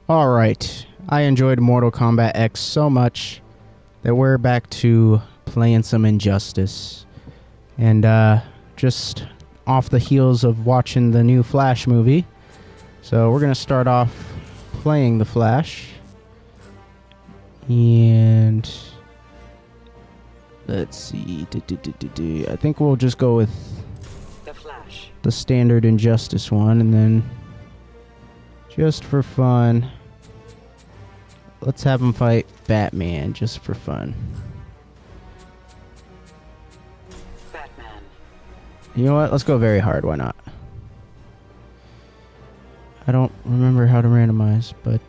Alright, I enjoyed Mortal Kombat X so much that we're back to playing some Injustice. And just off the heels of watching the new Flash movie. So we're going to start off playing the Flash. And let's see. I think we'll just go with the Flash, the standard Injustice one, and then just for fun, let's have him fight Batman, just for fun. Batman. You know what? Let's go very hard. Why not? I don't remember how to randomize, but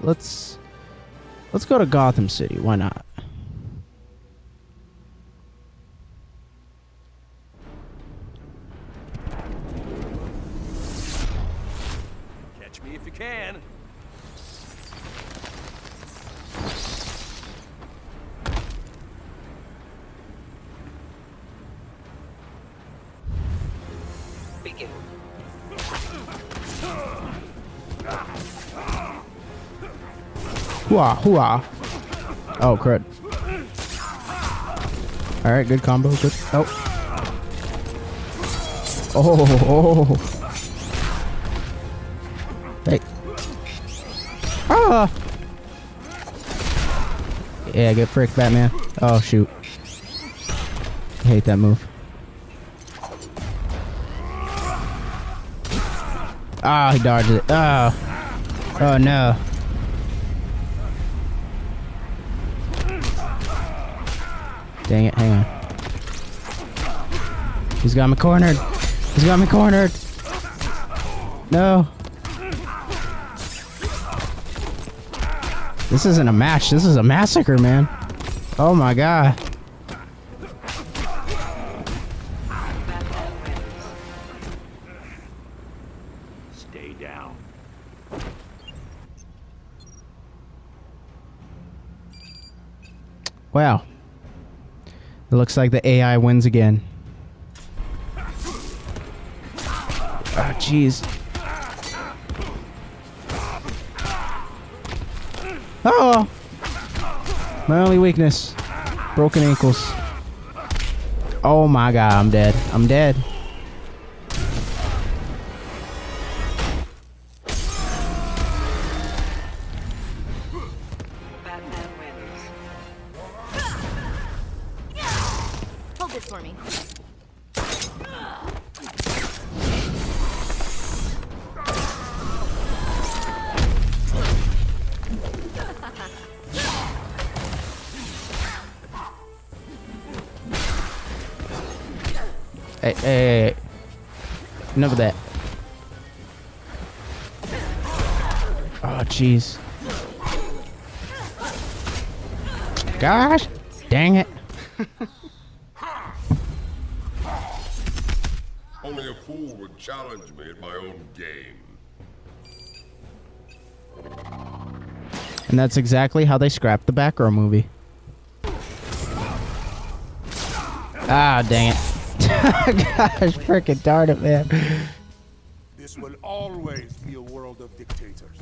let's go to Gotham City. Why not? Catch me if you can. Begin. Hooah, hooah. Oh, crud. Alright, good combo. Good. Oh. Oh. Hey. Ah! Yeah, get fricked, Batman. Oh, shoot. I hate that move. Ah, he dodged it. Oh. Oh, no. Dang it, hang on. He's got me cornered. He's got me cornered. No. This isn't a match. This is a massacre, man. Oh my god. Stay down. Wow. It looks like the AI wins again. Oh, jeez. Oh! My only weakness. Broken ankles. Oh my god, I'm dead. I'm dead. Batman wins. Hold this for me. Hey. Enough of that. Oh, jeez. Gosh, dang it. Only a fool would challenge me at my own game. And that's exactly how they scrapped the Batgirl movie. Ah, dang it. Gosh, frickin' darn it, man. This will always be a world of dictators.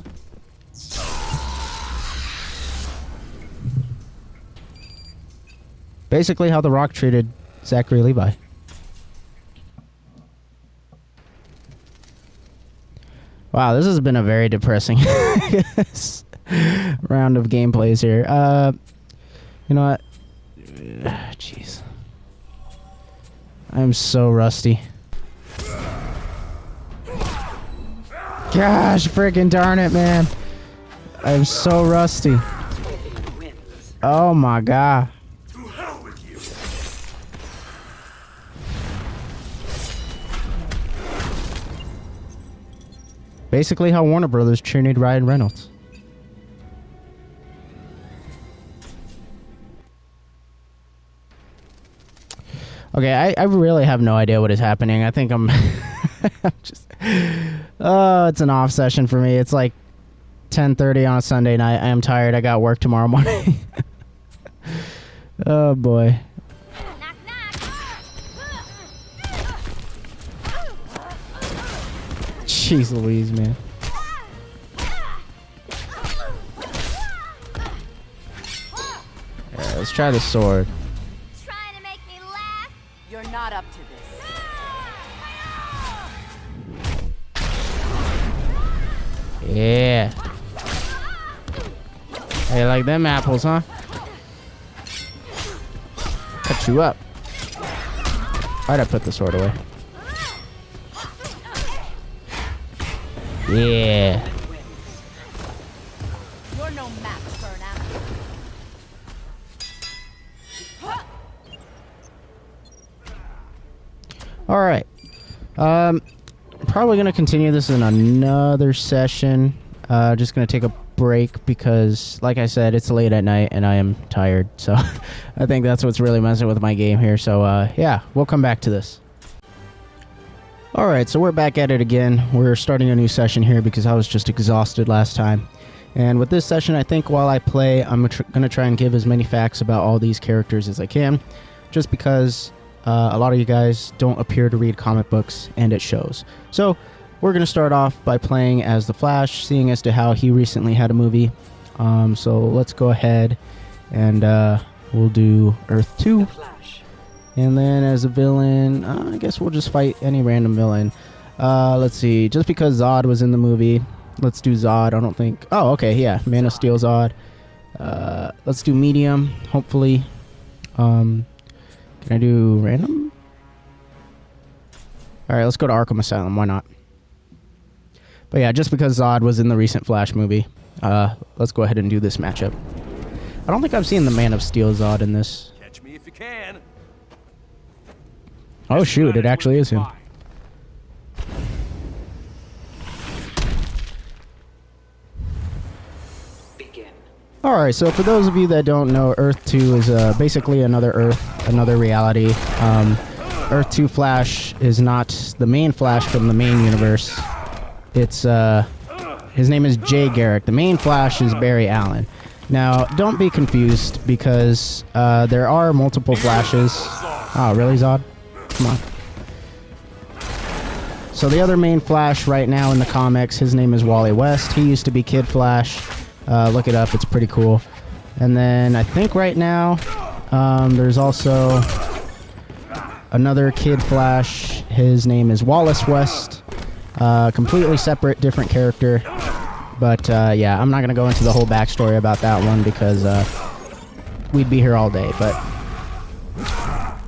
Basically how The Rock treated Zachary Levi. Wow, this has been a very depressing round of gameplays here. You know what? Jeez. I'm so rusty. Gosh, freaking darn it, man. I'm so rusty. Oh my god. To hell with you. Basically how Warner Brothers treated Ryan Reynolds. Okay, I really have no idea what is happening. I think I'm just... Oh, it's an off session for me. It's like 10:30 on a Sunday night. I am tired. I got work tomorrow morning. Oh, boy. Knock, knock. Jeez Louise, man. let's try the sword. Trying to make me laugh? You're not up to this. Yeah. Hey, like them apples, huh? Cut you up. Why'd I put the sword away? Yeah. You're no match for an apple. All right. Probably gonna continue this in another session. Just gonna take a break because, like I said, it's late at night and I am tired. So I think that's what's really messing with my game here. So yeah, we'll come back to this. All right, so we're back at it again. We're starting a new session here because I was just exhausted last time. And with this session, I think while I play, I'm gonna try and give as many facts about all these characters as I can, just because a lot of you guys don't appear to read comic books, and it shows. So we're going to start off by playing as the Flash, seeing as to how he recently had a movie. So let's go ahead and we'll do Earth 2. The Flash. And then as a villain, I guess we'll just fight any random villain. Let's see, just because Zod was in the movie, let's do Zod. I don't think... Oh, okay, yeah, Man of Steel Zod. Let's do medium, hopefully. Can I do random? Alright, let's go to Arkham Asylum. Why not? But yeah, just because Zod was in the recent Flash movie, let's go ahead and do this matchup. I don't think I've seen the Man of Steel Zod in this. Catch me if you can. Oh shoot, it actually is him. Begin. Alright, so for those of you that don't know, Earth 2 is basically another Earth, another reality. Earth 2 Flash is not the main Flash from the main universe. It's, his name is Jay Garrick. The main Flash is Barry Allen. Now, don't be confused, because there are multiple Flashes. Oh, really, Zod? Come on. So the other main Flash right now in the comics, his name is Wally West. He used to be Kid Flash. Look it up, it's pretty cool. And then I think right now there's also another Kid Flash. His name is Wallace West. Completely separate, different character. But yeah, I'm not going to go into the whole backstory about that one because we'd be here all day. But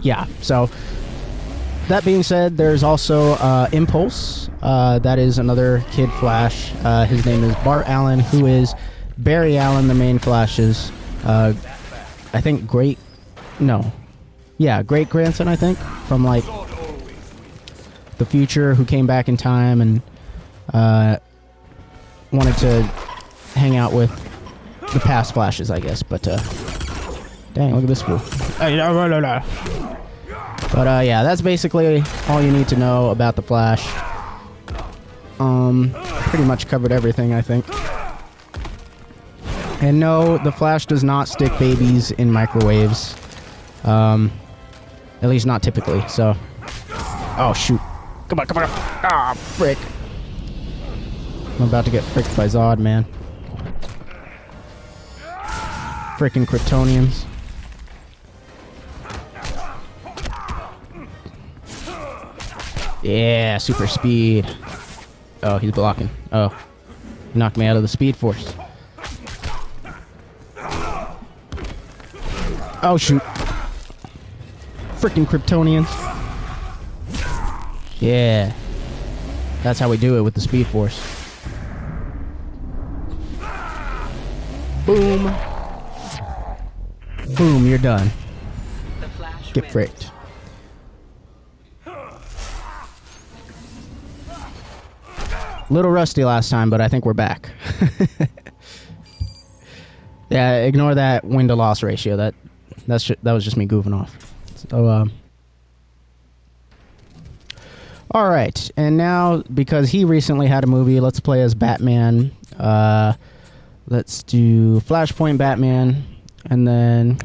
yeah, so that being said, there's also Impulse. That is another Kid Flash. His name is Bart Allen, who is Barry Allen, the main Flash's, I think great grandson, I think, from like the future, who came back in time and wanted to hang out with the past Flashes, I guess. But dang, look at this fool. But yeah, that's basically all you need to know about the Flash. Pretty much covered everything, I think. And no, the Flash does not stick babies in microwaves. At least not typically, so... Oh, shoot. Come on, come on. Ah, frick. I'm about to get fricked by Zod, man. Frickin' Kryptonians. Yeah, super speed. Oh, he's blocking. Oh. He knocked me out of the speed force. Oh, shoot. Frickin' Kryptonians. Yeah. That's how we do it with the speed force. Boom. Boom, you're done. The Flash Get wins. fricked. Little rusty last time, but I think we're back. Yeah, ignore that win to loss ratio. That was just me goofing off. So all right, and now because he recently had a movie, let's play as Batman. Let's do Flashpoint Batman, and then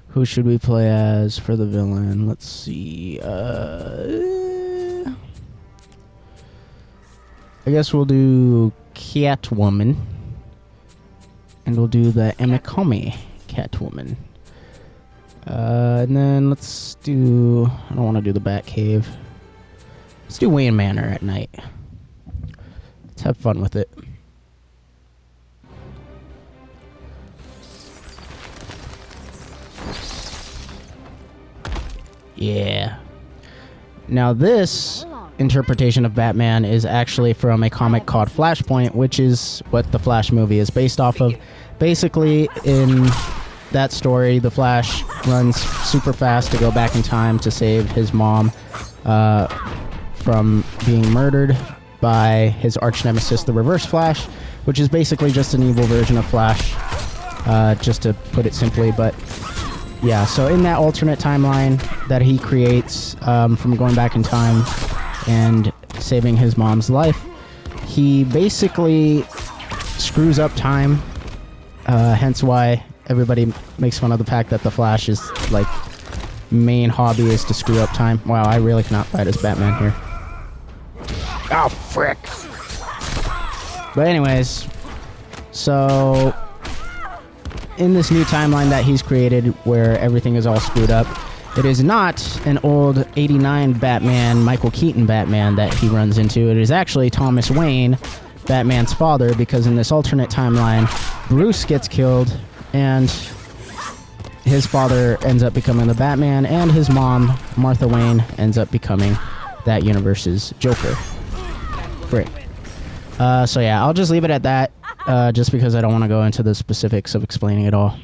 who should we play as for the villain? Let's see. I guess we'll do Catwoman. And we'll do the Emikomi Catwoman. And then let's do... I don't want to do the Batcave. Let's do Wayne Manor at night. Let's have fun with it. Yeah. Now this interpretation of Batman is actually from a comic called Flashpoint, which is what the Flash movie is based off of. Basically, in that story, the Flash runs super fast to go back in time to save his mom from being murdered by his arch nemesis, the Reverse Flash, which is basically just an evil version of Flash, just to put it simply. But yeah, so in that alternate timeline that he creates from going back in time and saving his mom's life, he basically screws up time, hence why everybody makes fun of the fact that the Flash's like main hobby is to screw up time. Wow, I really cannot fight as Batman here. Oh, frick. But anyways, so in this new timeline that he's created where everything is all screwed up, it is not an old 89 Batman, Michael Keaton Batman that he runs into. It is actually Thomas Wayne, Batman's father, because in this alternate timeline, Bruce gets killed and his father ends up becoming the Batman, and his mom, Martha Wayne, ends up becoming that universe's Joker. Frick. So yeah, I'll just leave it at that, just because I don't want to go into the specifics of explaining it all.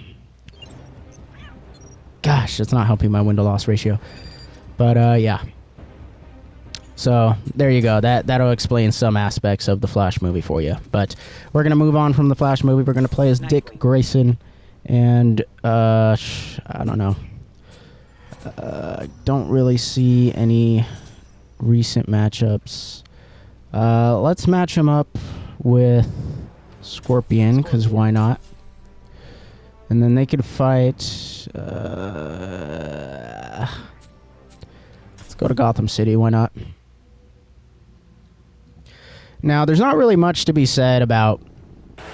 Gosh, it's not helping my win-to-loss ratio. But yeah. So there you go. That'll explain some aspects of the Flash movie for you. But we're gonna move on from the Flash movie. We're gonna play as Dick Grayson, and I don't know. Don't really see any recent matchups. Let's match him up with Scorpion, because why not? And then they could fight... let's go to Gotham City, why not? Now, there's not really much to be said about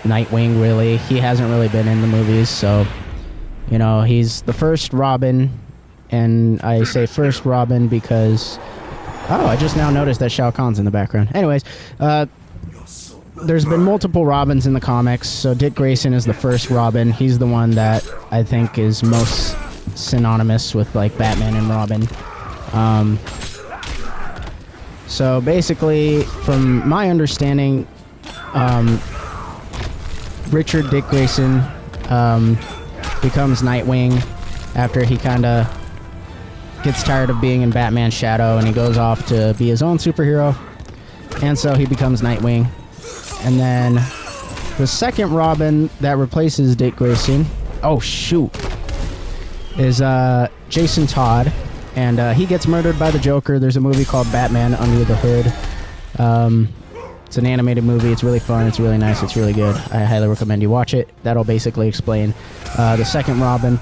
Nightwing, really. He hasn't really been in the movies, so... You know, he's the first Robin, and I say first Robin because... Oh, I just now noticed that Shao Kahn's in the background. Anyways, there's been multiple Robins in the comics, so Dick Grayson is the first Robin. He's the one that I think is most synonymous with, like, Batman and Robin. So basically, from my understanding, Richard Dick Grayson becomes Nightwing after he kind of gets tired of being in Batman's shadow, and he goes off to be his own superhero, and so he becomes Nightwing. And then the second Robin that replaces Dick Grayson, oh shoot, is Jason Todd, and he gets murdered by the Joker. There's a movie called Batman Under the Hood. It's an animated movie. It's really fun. It's really nice. It's really good. I highly recommend you watch it. That'll basically explain the second Robin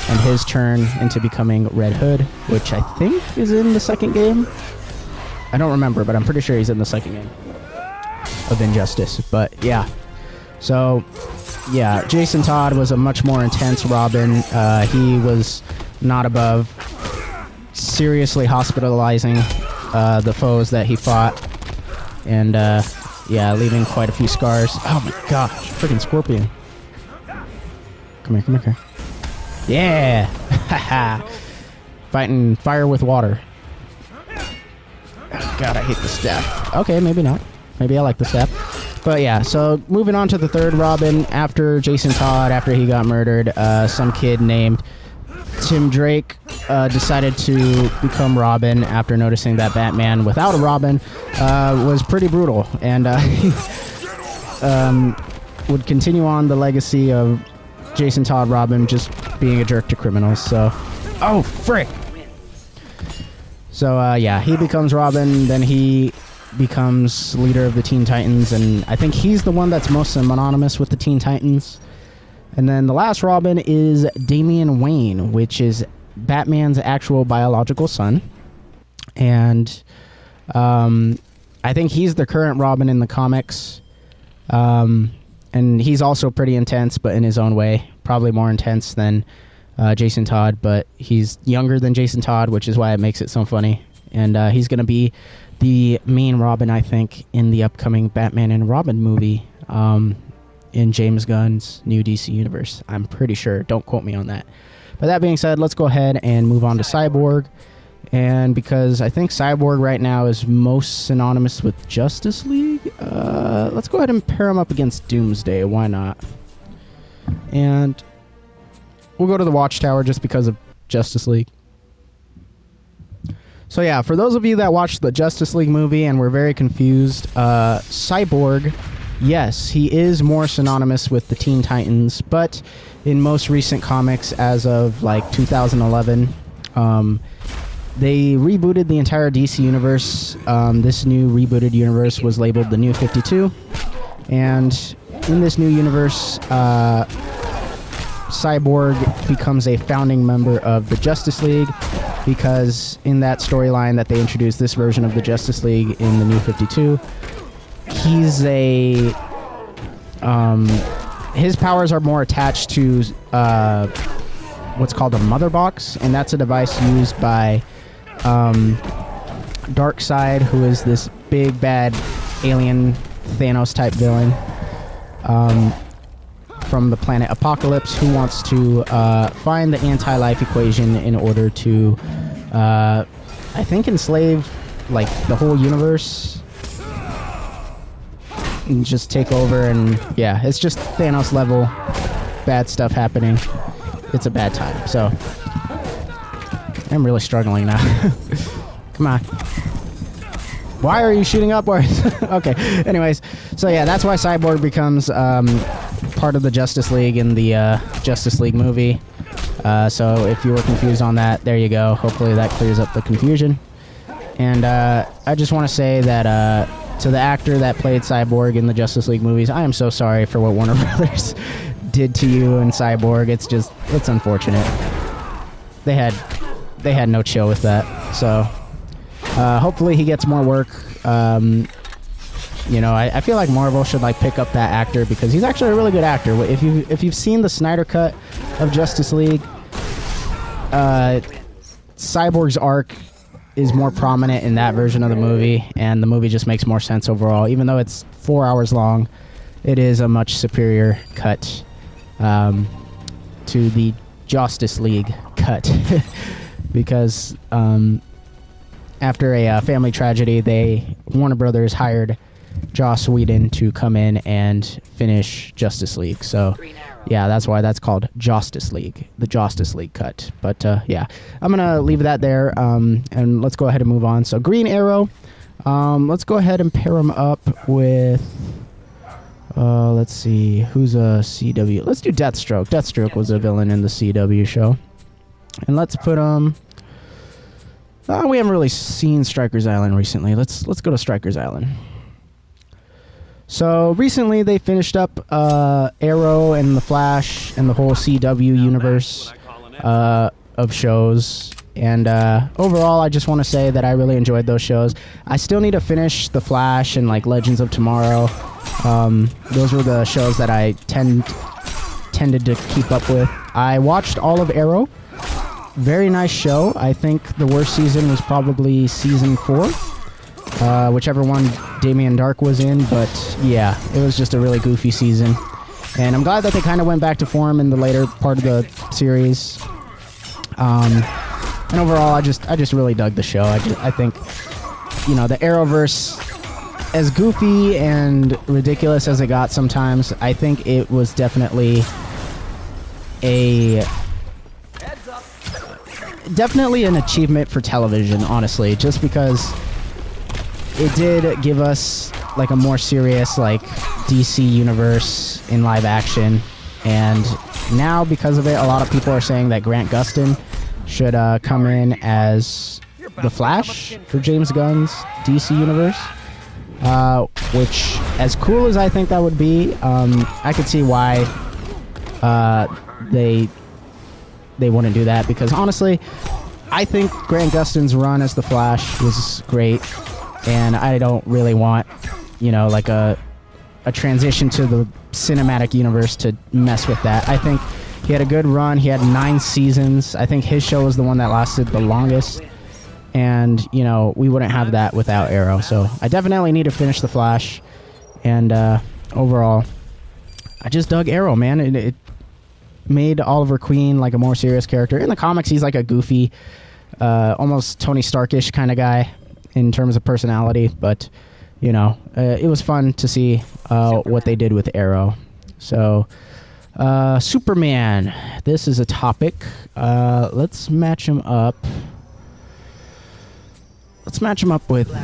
and his turn into becoming Red Hood, which I think is in the second game. I don't remember, but I'm pretty sure he's in the second game of Injustice. But yeah, so yeah, Jason Todd was a much more intense Robin. He was not above seriously hospitalizing the foes that he fought, and yeah, leaving quite a few scars. Oh my gosh, freaking Scorpion. Come here, come here. Yeah! Haha! Fighting fire with water. Oh god, I hate the staff. Okay, maybe not. Maybe I like the staff. But yeah, so moving on to the third Robin, after Jason Todd, after he got murdered, some kid named Tim Drake decided to become Robin after noticing that Batman without a Robin was pretty brutal, and would continue on the legacy of Jason Todd Robin just being a jerk to criminals. So, oh frick! So yeah, he becomes Robin, then he becomes leader of the Teen Titans, and I think he's the one that's most synonymous with the Teen Titans. And then the last Robin is Damian Wayne, which is Batman's actual biological son. And I think he's the current Robin in the comics. And he's also pretty intense, but in his own way. Probably more intense than Jason Todd, but he's younger than Jason Todd, which is why it makes it so funny. And he's going to be the main Robin, I think, in the upcoming Batman and Robin movie in James Gunn's new DC universe. I'm pretty sure. Don't quote me on that. But that being said, let's go ahead and move on to Cyborg. And because I think Cyborg right now is most synonymous with Justice League, let's go ahead and pair him up against Doomsday. Why not? And we'll go to the Watchtower just because of Justice League. So yeah, for those of you that watched the Justice League movie and were very confused, Cyborg, yes, he is more synonymous with the Teen Titans, but in most recent comics as of like 2011, they rebooted the entire DC universe. This new rebooted universe was labeled the New 52, and in this new universe, Cyborg becomes a founding member of the Justice League, because in that storyline that they introduced this version of the Justice League in the New 52, he's his powers are more attached to what's called a mother box, and that's a device used by Darkseid, who is this big bad alien Thanos type villain from the planet Apocalypse, who wants to find the anti-life equation in order to I think enslave like the whole universe and just take over. And yeah, it's just Thanos level bad stuff happening. It's a bad time. So I'm really struggling now. Come on. Why are you shooting upwards? Okay. Anyways, so yeah, that's why Cyborg becomes part of the Justice League in the Justice League movie. So if you were confused on that, there you go. Hopefully that clears up the confusion. And I just want to say that to the actor that played Cyborg in the Justice League movies, I am so sorry for what Warner Brothers did to you in Cyborg. It's unfortunate. They had no chill with that. So hopefully he gets more work. You know, I feel like Marvel should like pick up that actor, because he's actually a really good actor. If you've seen the Snyder cut of Justice League, Cyborg's arc is more prominent in that version of the movie, and the movie just makes more sense overall. Even though it's 4 hours long, it is a much superior cut to the Justice League cut. Because after a family tragedy, Warner Brothers hired Joss Whedon to come in and finish Justice League. So yeah, that's why that's called Justice League, the Justice League cut. But yeah, I'm gonna leave that there, and let's go ahead and move on. So Green Arrow, let's go ahead and pair him up with let's see, who's a CW. Let's do Deathstroke. Deathstroke was a villain in the CW show, and let's put him. We haven't really seen Stryker's Island recently. Let's go to Stryker's Island. So recently they finished up Arrow and The Flash and the whole CW universe of shows. And overall, I just want to say that I really enjoyed those shows. I still need to finish The Flash and like Legends of Tomorrow. Those were the shows that I tended to keep up with. I watched all of Arrow. Very nice show. I think the worst season was probably season 4. Whichever one Damien Dark was in, but yeah, it was just a really goofy season, and I'm glad that they kind of went back to form in the later part of the series. And overall, I just really dug the show. I think, you know, the Arrowverse, as goofy and ridiculous as it got sometimes, I think it was definitely an achievement for television, honestly, just because it did give us like a more serious like DC universe in live action. And now because of it, a lot of people are saying that Grant Gustin should come in as the Flash for James Gunn's DC universe, which, as cool as I think that would be, I could see why they wouldn't do that, because honestly I think Grant Gustin's run as the Flash was great. And I don't really want, you know, like a transition to the cinematic universe to mess with that. I think He had a good run. He had 9 seasons. I think his show was the one that lasted the longest. And, you know, we wouldn't have that without Arrow. So I definitely need to finish The Flash. And overall, I just dug Arrow, man. It made Oliver Queen like a more serious character. In the comics, he's like a goofy, almost Tony Starkish kind of guy in terms of personality. But, you know, it was fun to see what they did with Arrow. So, Superman. This is a topic. Let's match him up. Let's match him up with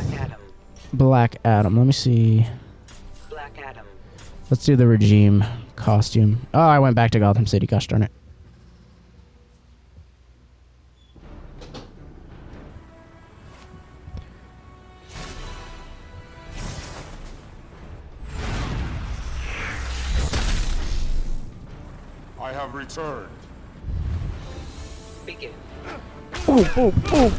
Black Adam. Let me see. Black Adam. Let's do the Regime costume. Oh, I went back to Gotham City. Gosh darn it. I have returned. Begin. Boom, boom, boom.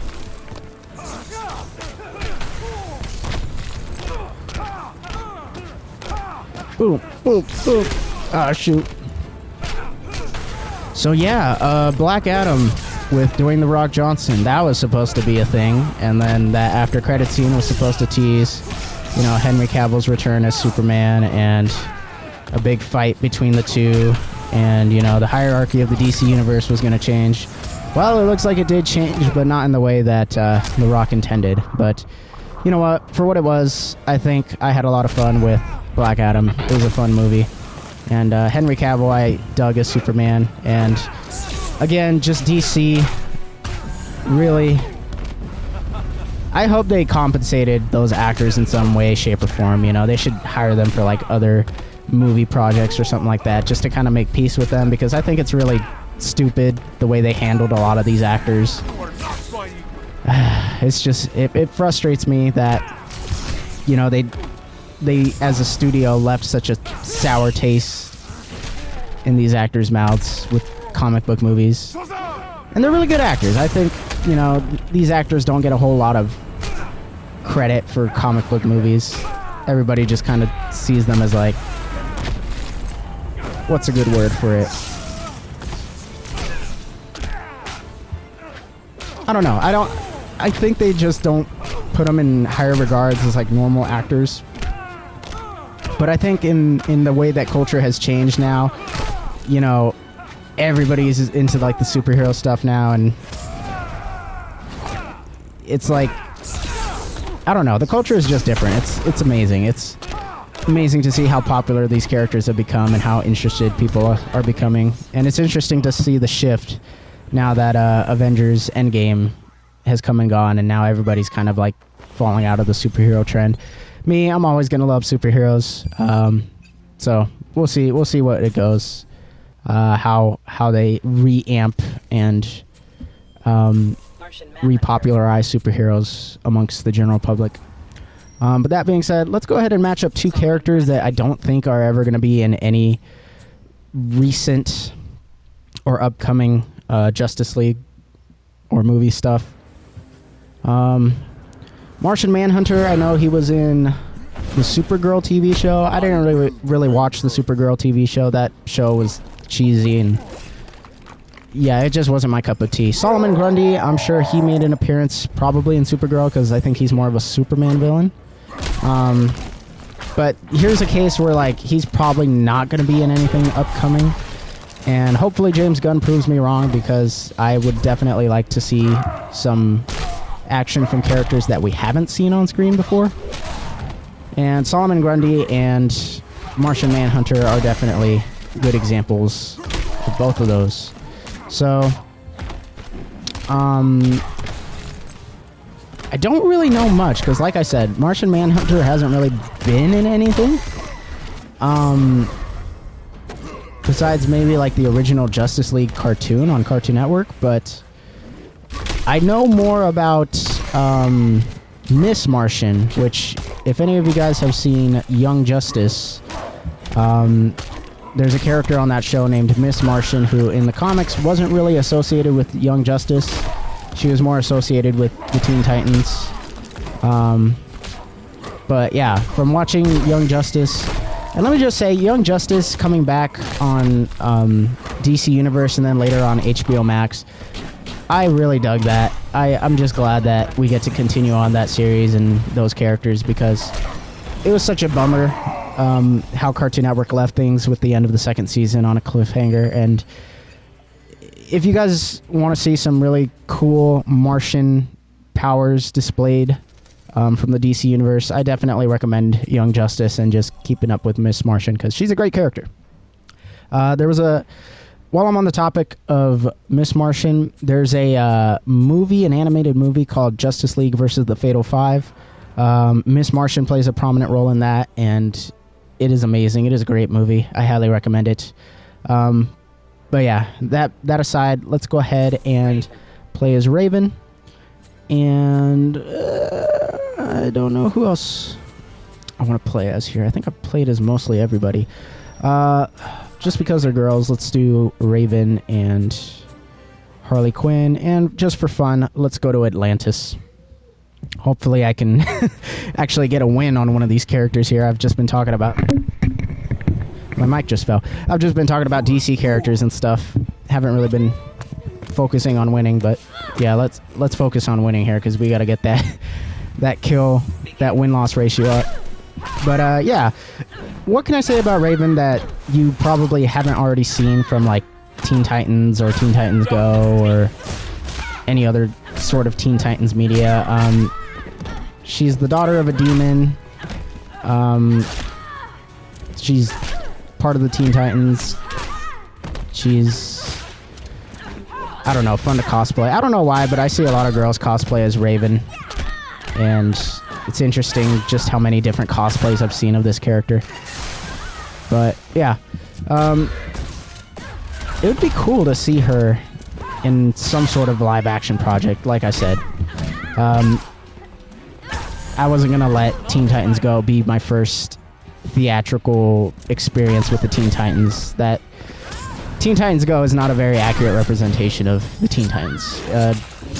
Boom, boom, boom. Ah, shoot. So yeah, Black Adam with Dwayne The Rock Johnson. That was supposed to be a thing. And then that after credit scene was supposed to tease, you know, Henry Cavill's return as Superman and a big fight between the two. And, you know, the hierarchy of the DC universe was going to change. Well, it looks like it did change, but not in the way that The Rock intended. But, you know what? For what it was, I think I had a lot of fun with Black Adam. It was a fun movie. And Henry Cavill, I dug as Superman. And, again, just DC, really, I hope they compensated those actors in some way, shape, or form. You know, they should hire them for, like, other movie projects or something like that, just to kind of make peace with them, because I think it's really stupid the way they handled a lot of these actors. It's just, it frustrates me that, you know, they as a studio left such a sour taste in these actors' mouths with comic book movies. And they're really good actors. I think, you know, these actors don't get a whole lot of credit for comic book movies. Everybody just kind of sees them as like, what's a good word for it? I don't know. I think they just don't put them in higher regards as like normal actors. But I think in the way that culture has changed now, you know, everybody's into like the superhero stuff now, and it's like, I don't know, the culture is just different. It's amazing. It's amazing to see how popular these characters have become and how interested people are becoming. And it's interesting to see the shift now that Avengers Endgame has come and gone, and now everybody's kind of like falling out of the superhero trend. Me, I'm always gonna love superheroes. So we'll see what it goes. How they reamp and repopularize superheroes amongst the general public. But that being said, let's go ahead and match up two characters that I don't think are ever going to be in any recent or upcoming Justice League or movie stuff. Martian Manhunter, I know he was in the Supergirl TV show. I didn't really watch the Supergirl TV show. That show was cheesy, and yeah, it just wasn't my cup of tea. Solomon Grundy, I'm sure he made an appearance probably in Supergirl because I think he's more of a Superman villain. But here's a case where like he's probably not going to be in anything upcoming, and hopefully James Gunn proves me wrong, because I would definitely like to see some action from characters that we haven't seen on screen before. And Solomon Grundy and Martian Manhunter are definitely good examples of both of those. So, I don't really know much, because like I said, Martian Manhunter hasn't really been in anything. Besides maybe like the original Justice League cartoon on Cartoon Network, but I know more about Miss Martian, which, if any of you guys have seen Young Justice, there's a character on that show named Miss Martian who in the comics wasn't really associated with Young Justice. She was more associated with the Teen Titans. But yeah, from watching Young Justice, And let me just say, Young Justice coming back on DC Universe and then later on HBO Max, I really dug that. I'm just glad that we get to continue on that series and those characters, because it was such a bummer how Cartoon Network left things with the end of the second season on a cliffhanger. And if you guys want to see some really cool Martian powers displayed from the DC Universe, I definitely recommend Young Justice and just keeping up with Miss Martian, because she's a great character. While I'm on the topic of Miss Martian, there's a an animated movie called Justice League versus the Fatal Five. Miss Martian plays a prominent role in that, and it is amazing. It is a great movie. I highly recommend it. But yeah, that aside, let's go ahead and play as Raven. And I don't know who else I want to play as here. I think I've played as mostly everybody. Just because they're girls, let's do Raven and Harley Quinn. And just for fun, let's go to Atlantis. Hopefully I can actually get a win on one of these characters here. I've just been talking about... My mic just fell. I've just been talking about DC characters and stuff. Haven't really been focusing on winning, but yeah, let's focus on winning here, because we got to get that kill, that win-loss ratio up. But yeah, what can I say about Raven that you probably haven't already seen from like Teen Titans or Teen Titans Go or any other sort of Teen Titans media? She's the daughter of a demon. She's part of the Teen Titans. She's, I don't know, fun to cosplay. I don't know why, but I see a lot of girls cosplay as Raven, and it's interesting just how many different cosplays I've seen of this character. But yeah, it would be cool to see her in some sort of live action project. Like I said, I wasn't gonna let Teen Titans Go be my first theatrical experience with the Teen Titans. That Teen Titans Go is not a very accurate representation of the Teen Titans.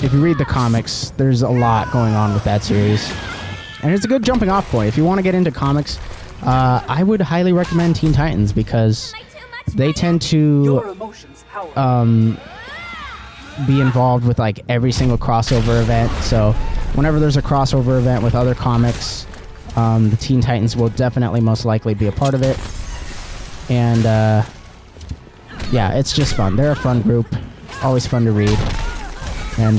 If you read the comics, there's a lot going on with that series, and it's a good jumping off point. If you want to get into comics, I would highly recommend Teen Titans, because they tend to be involved with like every single crossover event. So whenever there's a crossover event with other comics, the Teen Titans will definitely most likely be a part of it. And yeah, it's just fun. They're a fun group, always fun to read. And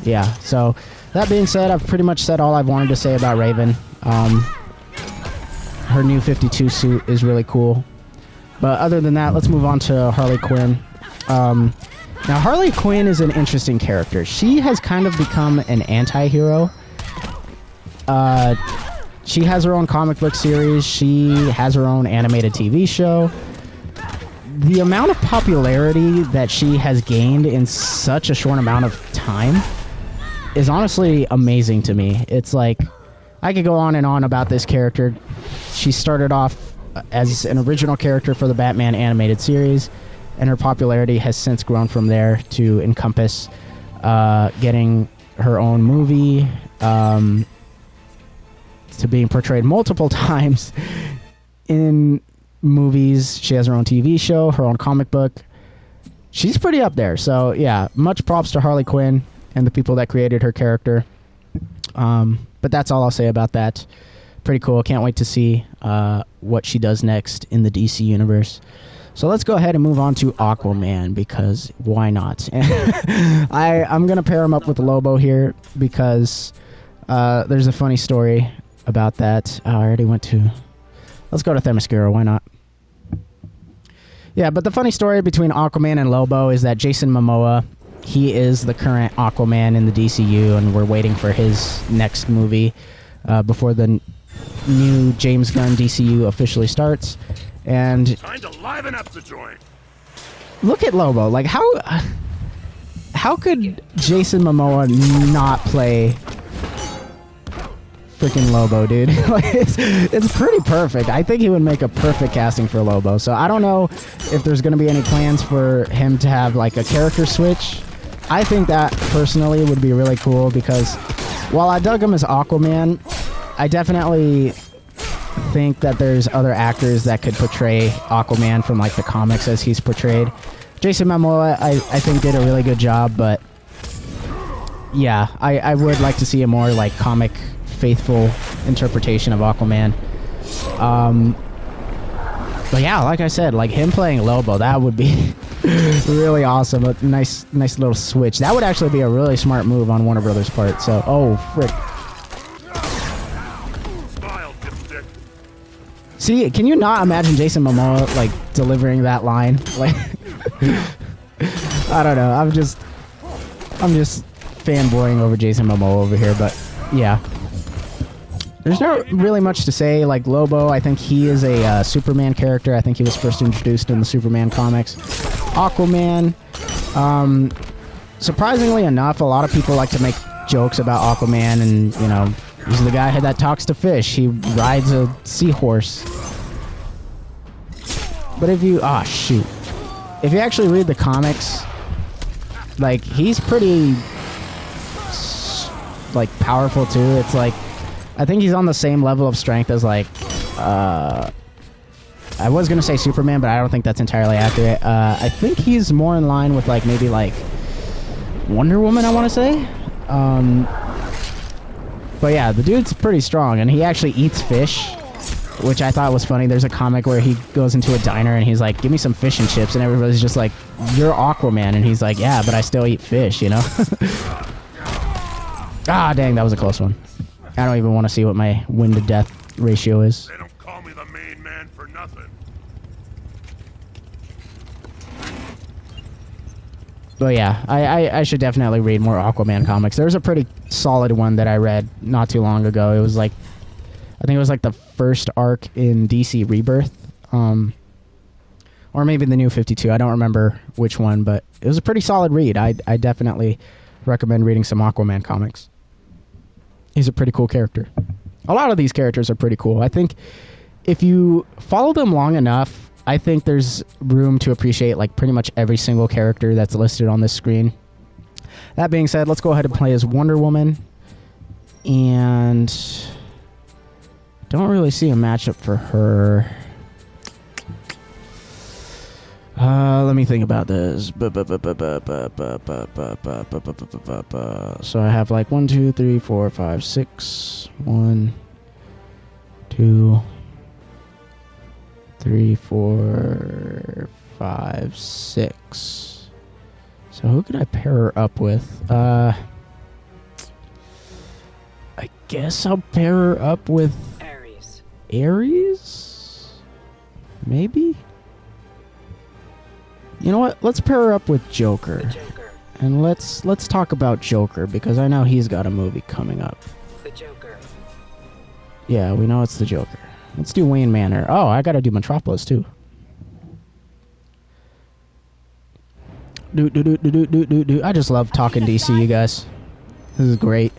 yeah, so that being said, I've pretty much said all I've wanted to say about Raven. Her new 52 suit is really cool. But other than that, let's move on to Harley Quinn. Now, Harley Quinn is an interesting character. She has kind of become an anti-hero. She has her own comic book series. She has her own animated TV show. The amount of popularity that she has gained in such a short amount of time is honestly amazing to me. It's like, I could go on and on about this character. She started off as an original character for the Batman animated series, and her popularity has since grown from there to encompass getting her own movie, to being portrayed multiple times in movies. She has her own TV show, her own comic book. She's pretty up there. So yeah, much props to Harley Quinn and the people that created her character. But that's all I'll say about that. Pretty cool. Can't wait to see what she does next in the DC universe. So let's go ahead and move on to Aquaman, because why not? I'm going to pair him up with Lobo here, because there's a funny story about that. I already went to... Let's go to Themyscira. Why not? Yeah, but the funny story between Aquaman and Lobo is that Jason Momoa, he is the current Aquaman in the DCU, and we're waiting for his next movie before the new James Gunn DCU officially starts. And Time to liven up the joint. look at Lobo. Like, how could Jason Momoa not play freaking Lobo, dude? Like, it's pretty perfect. I think he would make a perfect casting for Lobo. So I don't know if there's going to be any plans for him to have like a character switch. I think that personally would be really cool, because while I dug him as Aquaman, I definitely think that there's other actors that could portray Aquaman from like the comics as he's portrayed. Jason Momoa, I think did a really good job, but yeah, I would like to see a more like comic faithful interpretation of Aquaman. But yeah, like I said, like him playing Lobo, that would be really awesome. A nice little switch. That would actually be a really smart move on Warner Brothers' part. So, oh frick. Smile, dipstick. See, can you not imagine Jason Momoa like delivering that line? Like, I don't know. I'm just fanboying over Jason Momoa over here, but yeah. There's not really much to say. Like Lobo, I think he is a Superman character. I think he was first introduced in the Superman comics. Aquaman, surprisingly enough, a lot of people like to make jokes about Aquaman, and you know, he's the guy that talks to fish. He rides a seahorse. But if you, shoot. If you actually read the comics, like, he's pretty, like, powerful, too. It's like, I think he's on the same level of strength as, like, I was going to say Superman, but I don't think that's entirely accurate. I think he's more in line with, like, maybe, like, Wonder Woman, I want to say. But, yeah, the dude's pretty strong, and he actually eats fish, which I thought was funny. There's a comic where he goes into a diner and he's like, give me some fish and chips, and everybody's just like, you're Aquaman, and he's like, yeah, but I still eat fish, you know? Ah, dang, that was a close one. I don't even want to see what my win to death ratio is. They don't call me the main man for nothing. But yeah, I should definitely read more Aquaman comics. There's a pretty solid one that I read not too long ago. It was like, I think it was like the first arc in DC Rebirth, or maybe the New 52. I don't remember which one, but it was a pretty solid read. I definitely recommend reading some Aquaman comics. He's a pretty cool character. A lot of these characters are pretty cool. I think if you follow them long enough, I think there's room to appreciate like pretty much every single character that's listed on this screen. That being said, let's go ahead and play as Wonder Woman, and don't really see a matchup for her. Let me think about this. So I have like 1, 2, 3, 4, 5, 6. 1, 2, 3, 4, 5, 6. So who could I pair her up with? I guess I'll pair her up with Ares? Maybe? You know what? Let's pair her up with Joker. And let's talk about Joker, because I know he's got a movie coming up. The Joker. Yeah, we know it's the Joker. Let's do Wayne Manor. Oh, I gotta do Metropolis too. I just love talking DC, you guys. This is great.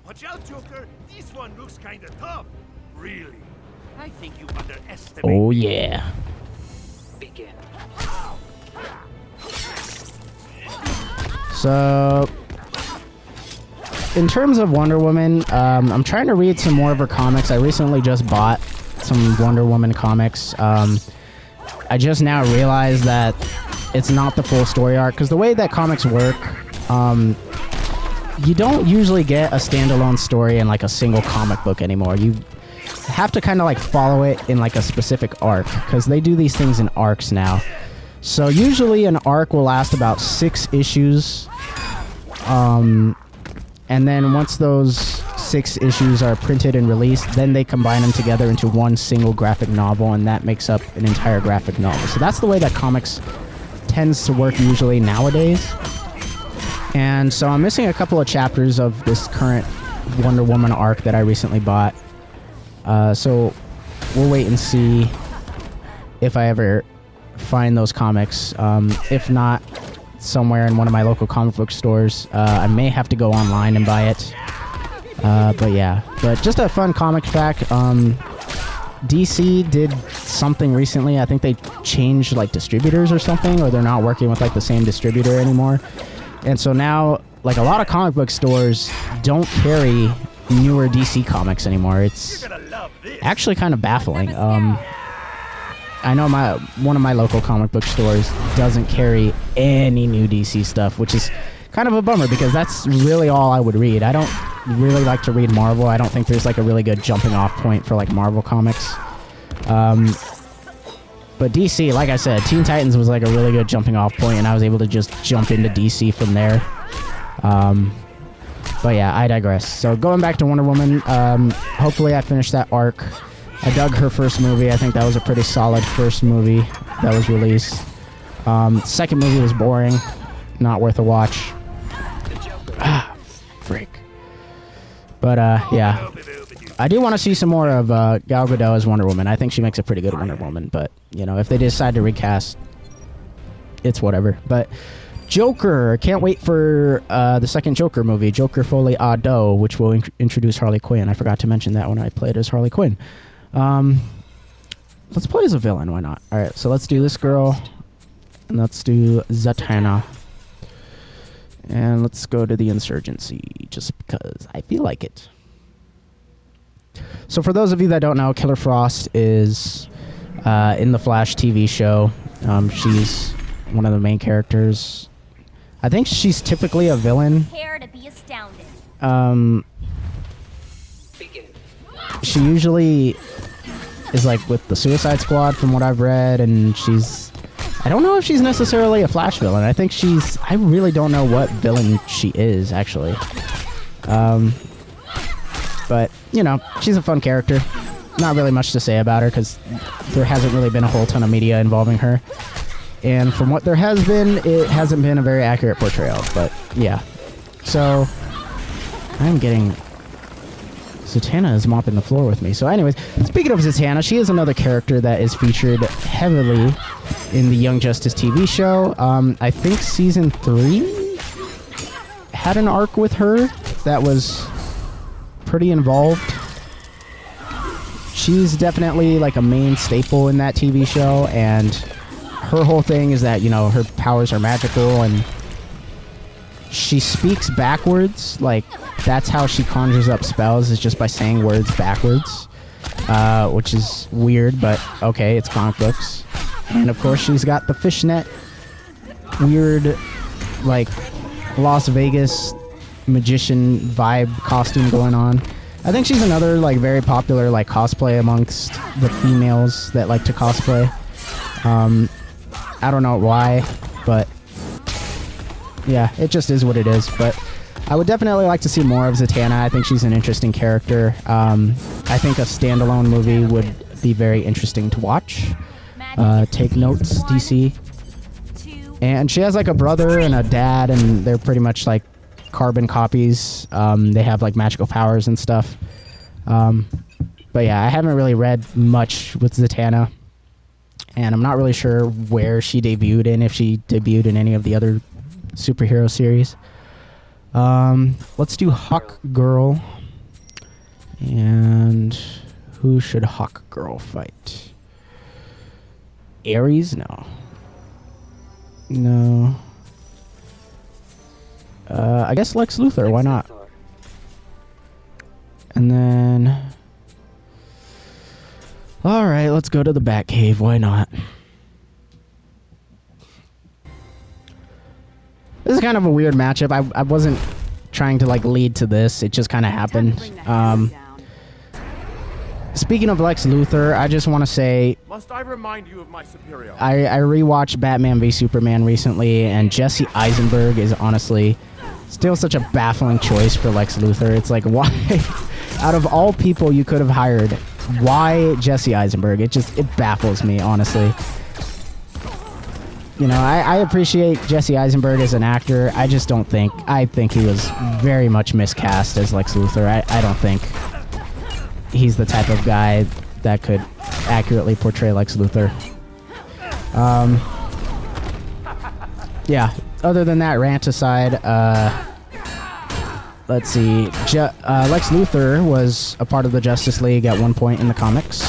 Watch out, Joker. This one looks kind of tough. Really? I think you underestimate. Oh yeah. Begin. So, in terms of Wonder Woman, I'm trying to read some more of her comics. I recently just bought some Wonder Woman comics. I just now realized that it's not the full story arc, because the way that comics work, you don't usually get a standalone story in like a single comic book anymore. You have to kind of like follow it in like a specific arc, because they do these things in arcs now. So usually an arc will last about 6 issues, and then once those 6 issues are printed and released, then they combine them together into one single graphic novel, and that makes up an entire graphic novel. So that's the way that comics tends to work usually nowadays. And so I'm missing a couple of chapters of this current Wonder Woman arc that I recently bought. So we'll wait and see if I ever find those comics. If not, somewhere in one of my local comic book stores. I may have to go online and buy it. But yeah, but just a fun comic fact. DC did something recently. I think they changed like distributors or something, or they're not working with like the same distributor anymore. And so now, like, a lot of comic book stores don't carry newer DC comics anymore. It's You're gonna love this. actually kind of baffling. I know one of my local comic book stores doesn't carry any new DC stuff, which is kind of a bummer because that's really all I would read. I don't really like to read Marvel. I don't think there's like a really good jumping off point for like Marvel comics. But DC, like I said, Teen Titans was like a really good jumping off point, and I was able to just jump into DC from there. But yeah, I digress. So going back to Wonder Woman, hopefully I finished that arc. I dug her first movie. I think that was a pretty solid first movie that was released. Second movie was boring. Not worth a watch. Ah, frick. But yeah. I do want to see some more of Gal Gadot as Wonder Woman. I think she makes a pretty good Wonder Woman. But, you know, if they decide to recast, it's whatever. But Joker. Can't wait for the second Joker movie, Joker Folie à Deux, which will introduce Harley Quinn. I forgot to mention that when I played as Harley Quinn. Let's play as a villain. Why not? All right, so let's do this girl. And let's do Zatanna. And let's go to the Insurgency, just because I feel like it. So for those of you that don't know, Killer Frost is in the Flash TV show. She's one of the main characters. I think she's typically a villain. Prepare to be astounded. Begin. She usually is like with the Suicide Squad from what I've read, and I don't know if she's necessarily a Flash villain. I think I really don't know what villain she is, actually. But, you know, she's a fun character. Not really much to say about her, because there hasn't really been a whole ton of media involving her. And from what there has been, it hasn't been a very accurate portrayal. But, yeah. So, I'm getting... Zatanna is mopping the floor with me. So anyways, speaking of Zatanna, she is another character that is featured heavily in the Young Justice TV show. I think season 3 had an arc with her that was pretty involved. She's definitely like a main staple in that TV show, and her whole thing is that, you know, her powers are magical, and she speaks backwards. Like, that's how she conjures up spells, is just by saying words backwards. Which is weird, but okay, it's comic books. And of course, she's got the fishnet, weird, like, Las Vegas magician vibe costume going on. I think she's another, like, very popular, like, cosplay amongst the females that like to cosplay. I don't know why, but yeah, it just is what it is. But I would definitely like to see more of Zatanna. I think she's an interesting character. I think a standalone movie would be very interesting to watch. Take notes, DC. And she has like a brother and a dad, and they're pretty much like carbon copies. They have like magical powers and stuff. But yeah, I haven't really read much with Zatanna, and I'm not really sure where she debuted in, if she debuted in any of the other superhero series. Let's do Hawk Girl. And who should Hawk Girl fight? Ares? No. I guess Lex Luthor, why not? And then... Alright, let's go to the Batcave, why not? This is kind of a weird matchup. I wasn't trying to like lead to this, it just kind of happened. Speaking of Lex Luthor, I just want to say... Must I remind you of my superior? I rewatched Batman v Superman recently, and Jesse Eisenberg is honestly still such a baffling choice for Lex Luthor. It's like, why, out of all people you could have hired, why Jesse Eisenberg? It baffles me, honestly. You know, I appreciate Jesse Eisenberg as an actor. I just don't think... I think he was very much miscast as Lex Luthor. I don't think he's the type of guy that could accurately portray Lex Luthor. Yeah, other than that, rant aside, let's see. Lex Luthor was a part of the Justice League at one point in the comics,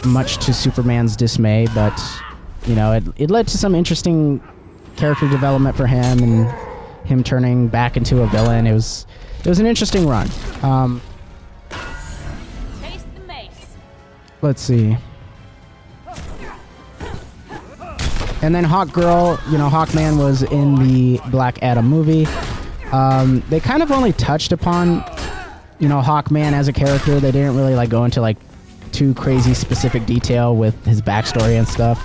much to Superman's dismay, but, you know, it led to some interesting character development for him, and him turning back into a villain. It it was an interesting run. Taste the mace. Let's see. And then Hawk Girl, you know, Hawkman was in the Black Adam movie. They kind of only touched upon, you know, Hawkman as a character. They didn't really like go into like too crazy specific detail with his backstory and stuff.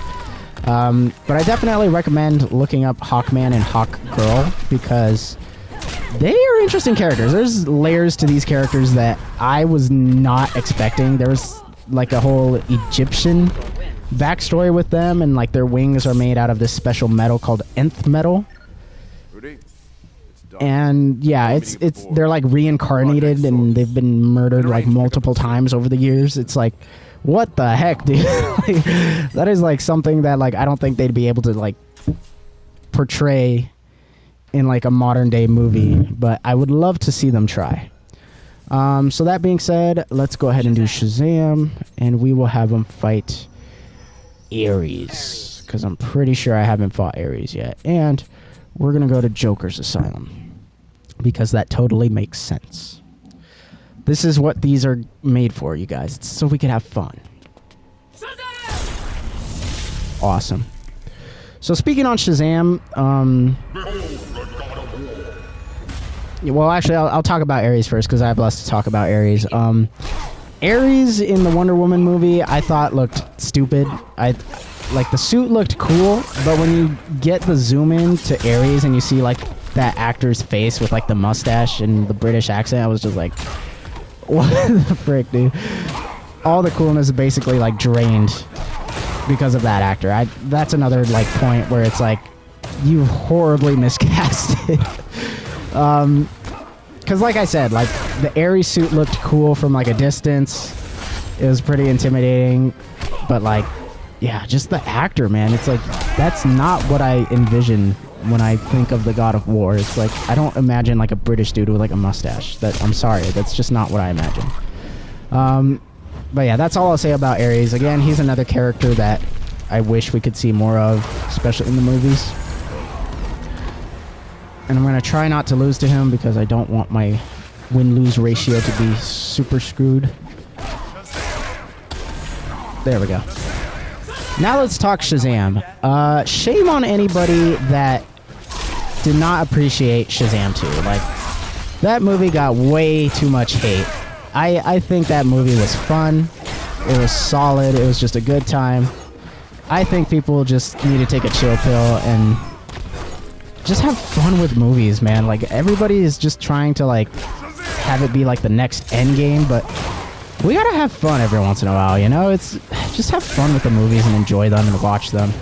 But I definitely recommend looking up Hawkman and Hawk Girl because they are interesting characters. There's layers to these characters that I was not expecting. There was like a whole Egyptian backstory with them, and like their wings are made out of this special metal called nth metal. And yeah, it's they're like reincarnated and they've been murdered like multiple times over the years. It's like, what the heck, dude? Like, that is like something that like I don't think they'd be able to like portray in like a modern day movie, but I would love to see them try. So that being said, let's go ahead and do Shazam, and we will have them fight Ares, because I'm pretty sure I haven't fought Ares yet. And we're going to go to Joker's Asylum, because that totally makes sense. This is what these are made for, you guys. It's so we can have fun. Awesome. So speaking on Shazam, well, actually, I'll talk about Ares first, because I have less to talk about Ares. Ares in the Wonder Woman movie, I thought looked stupid. Like the suit looked cool, but when you get the zoom in to Ares and you see like that actor's face with like the mustache and the British accent, I was just like, what the frick, dude? All the coolness is basically like drained because of that actor. That's another like point where it's like you horribly miscasted. Because like I said, like the Ares suit looked cool from like a distance. It was pretty intimidating, but like, yeah, just the actor, man. It's like, that's not what I envision when I think of the God of War. It's like, I don't imagine like a British dude with like a mustache. I'm sorry, that's just not what I imagine. But yeah, that's all I'll say about Ares. Again, he's another character that I wish we could see more of, especially in the movies. And I'm going to try not to lose to him because I don't want my win-lose ratio to be super screwed. There we go. Now let's talk Shazam. Shame on anybody that did not appreciate Shazam 2. Like, that movie got way too much hate. I think that movie was fun. It was solid. It was just a good time. I think people just need to take a chill pill and just have fun with movies, man. Like, everybody is just trying to like have it be like the next Endgame, but we gotta have fun every once in a while, you know? It's just have fun with the movies and enjoy them and watch them.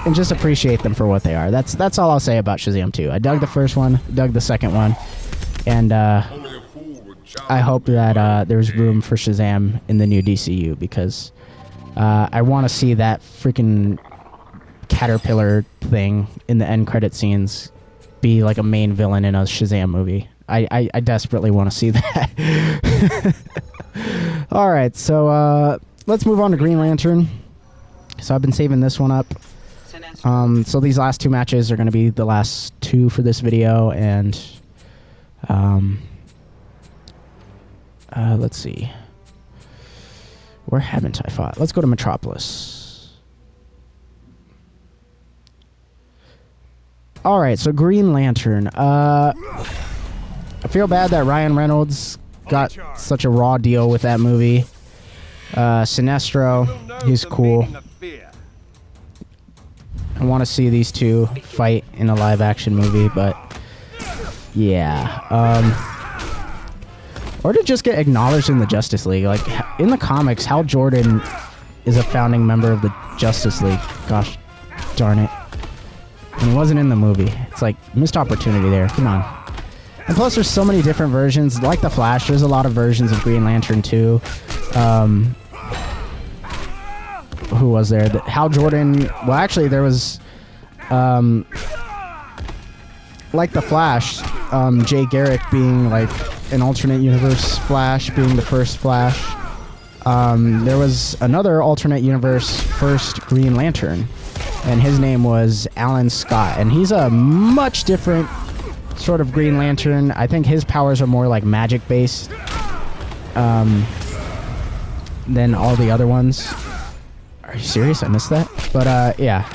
And just appreciate them for what they are. That's all I'll say about Shazam 2. I dug the first one, dug the second one, and I hope that there's room for Shazam in the new DCU, because I want to see that freaking caterpillar thing in the end credit scenes be like a main villain in a Shazam movie. I desperately want to see that. Alright, so let's move on to Green Lantern. So I've been saving this one up. So these last two matches are going to be the last two for this video, and let's see. Where haven't I fought? Let's go to Metropolis. Alright, so Green Lantern. I feel bad that Ryan Reynolds got such a raw deal with that movie. Sinestro, he's cool. I want to see these two fight in a live-action movie, but yeah. Or to just get acknowledged in the Justice League. Like, in the comics, Hal Jordan is a founding member of the Justice League. Gosh darn it. And he wasn't in the movie. It's like, missed opportunity there. Come on. And plus, there's so many different versions. Like The Flash, there's a lot of versions of Green Lantern, too. Who was there? Hal Jordan... Well, actually, there was... like The Flash, Jay Garrick being, like, an alternate universe Flash, being the first Flash. There was another alternate universe first Green Lantern, and his name was Alan Scott, and he's a much different sort of Green Lantern. I think his powers are more like magic based than all the other ones. Are you serious? I missed that. But yeah,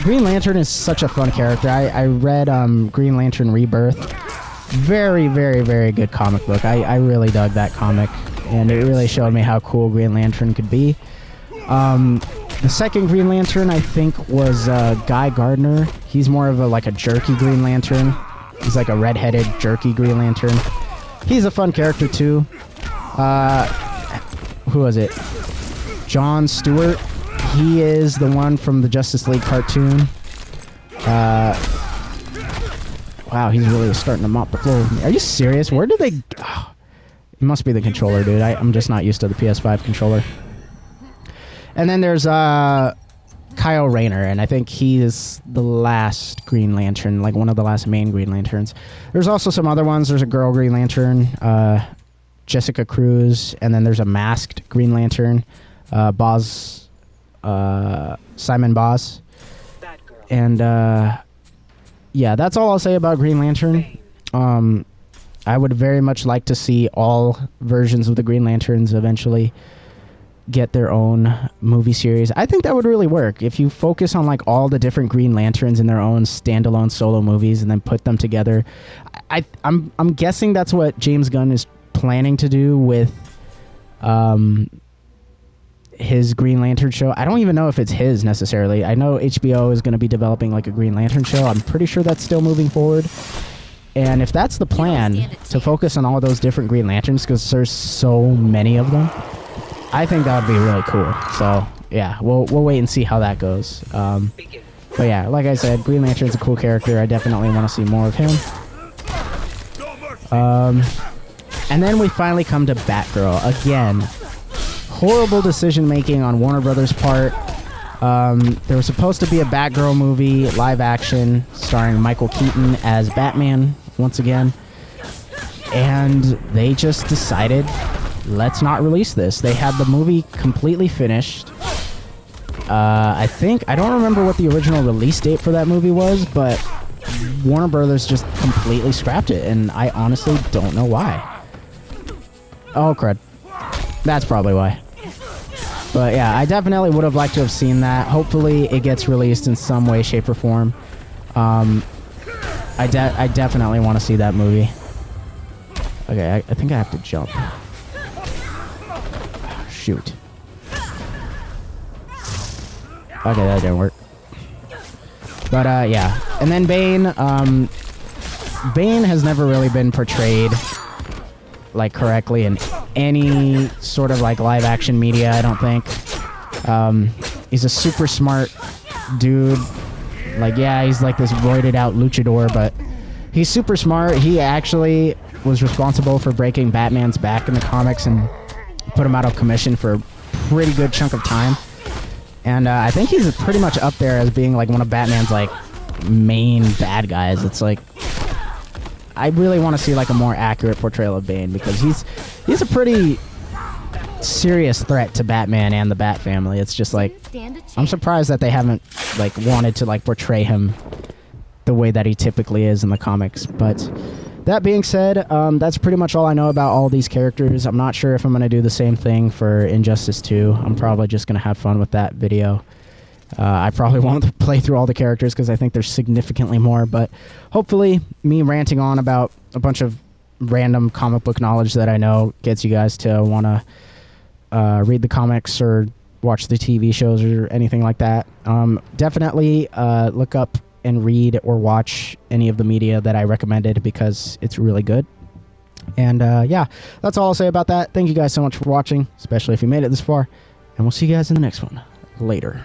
Green Lantern is such a fun character. I read Green Lantern Rebirth. Very, very, very good comic book. I really dug that comic, and it really showed me how cool Green Lantern could be. The second Green Lantern, I think, was Guy Gardner. He's more of a jerky Green Lantern. He's like a redheaded, jerky Green Lantern. He's a fun character too. Who was it? John Stewart. He is the one from the Justice League cartoon. Wow, he's really starting to mop the floor with me. Are you serious? Where did they... Oh, it must be the controller, dude. I'm just not used to the PS5 controller. And then there's Kyle Rayner, and I think he is the last Green Lantern, like one of the last main Green Lanterns. There's also some other ones. There's a girl Green Lantern, Jessica Cruz, and then there's a masked Green Lantern, Simon Boz. And yeah, that's all I'll say about Green Lantern. I would very much like to see all versions of the Green Lanterns eventually get their own movie series. I think that would really work if you focus on all the different Green Lanterns in their own standalone solo movies and then put them together. I'm guessing that's what James Gunn is planning to do with his Green Lantern show. I don't even know if it's his necessarily. I know HBO is going to be developing a Green Lantern show. I'm pretty sure that's still moving forward. And if that's the plan, to focus on all those different Green Lanterns, because there's so many of them, I think that would be really cool. So yeah, we'll wait and see how that goes. But yeah, like I said, Green Lantern's a cool character. I definitely want to see more of him. And then we finally come to Batgirl. Again, horrible decision making on Warner Brothers' part. There was supposed to be a Batgirl movie, live action, starring Michael Keaton as Batman once again. And they just decided, let's not release this. They had the movie completely finished. I don't remember what the original release date for that movie was, but Warner Brothers just completely scrapped it, and I honestly don't know why. Oh, crud. That's probably why. But yeah, I definitely would have liked to have seen that. Hopefully it gets released in some way, shape, or form. I definitely want to see that movie. Okay, I think I have to jump. Shoot. Okay, that didn't work. But yeah. And then Bane. Bane has never really been portrayed correctly in any sort of live action media, I don't think. He's a super smart dude. Yeah, he's this roided out luchador, but he's super smart. He actually was responsible for breaking Batman's back in the comics and put him out of commission for a pretty good chunk of time. And I think he's pretty much up there as being one of Batman's main bad guys. It's I really want to see a more accurate portrayal of Bane, because he's a pretty serious threat to Batman and the Bat family. It's just I'm surprised that they haven't wanted to portray him the way that he typically is in the comics. But that being said, that's pretty much all I know about all these characters. I'm not sure if I'm going to do the same thing for Injustice 2. I'm probably just going to have fun with that video. I probably won't play through all the characters because I think there's significantly more, but hopefully me ranting on about a bunch of random comic book knowledge that I know gets you guys to want to read the comics or watch the TV shows or anything like that. Definitely look up and read or watch any of the media that I recommended, because it's really good. And yeah, that's all I'll say about that. Thank you guys so much for watching, especially if you made it this far, and we'll see you guys in the next one. Later.